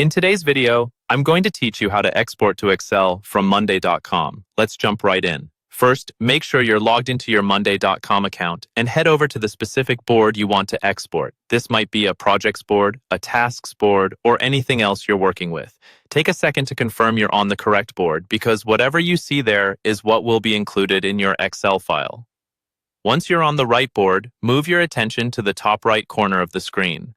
In today's video, I'm going to teach you how to export to Excel from Monday.com. Let's jump right in. First, make sure you're logged into your Monday.com account and head over to the specific board you want to export. This might be a projects board, a tasks board, or anything else you're working with. Take a second to confirm you're on the correct board because whatever you see there is what will be included in your Excel file. Once you're on the right board, move your attention to the top right corner of the screen.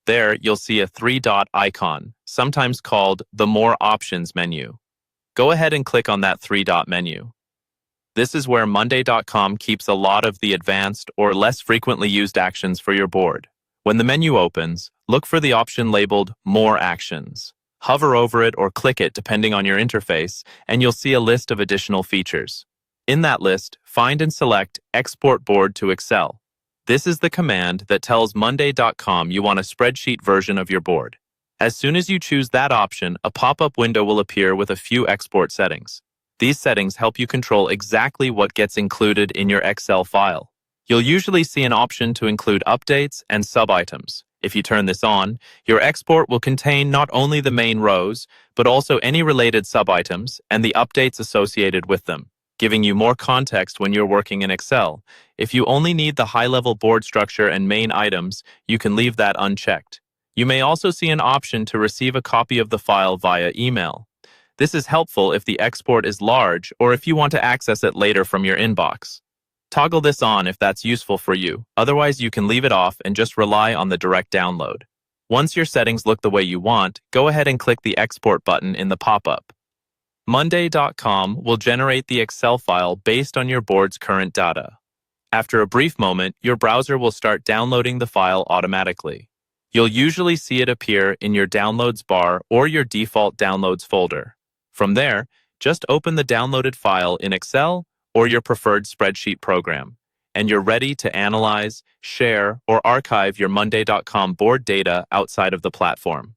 There, you'll see a three-dot icon, sometimes called the More Options menu. Go ahead and click on that three-dot menu. This is where Monday.com keeps a lot of the advanced or less frequently used actions for your board. When the menu opens, look for the option labeled More Actions. Hover over it or click it depending on your interface, and you'll see a list of additional features. In that list, find and select Export Board to Excel. This is the command that tells Monday.com you want a spreadsheet version of your board. As soon as you choose that option, a pop-up window will appear with a few export settings. These settings help you control exactly what gets included in your Excel file. You'll usually see an option to include updates and sub-items. If you turn this on, your export will contain not only the main rows, but also any related sub-items and the updates associated with them, giving you more context when you're working in Excel. If you only need the high-level board structure and main items, you can leave that unchecked. You may also see an option to receive a copy of the file via email. This is helpful if the export is large or if you want to access it later from your inbox. Toggle this on if that's useful for you. Otherwise, you can leave it off and just rely on the direct download. Once your settings look the way you want, go ahead and click the Export button in the pop-up. Monday.com will generate the Excel file based on your board's current data. After a brief moment, your browser will start downloading the file automatically. You'll usually see it appear in your Downloads bar or your default Downloads folder. From there, just open the downloaded file in Excel or your preferred spreadsheet program, and you're ready to analyze, share, or archive your Monday.com board data outside of the platform.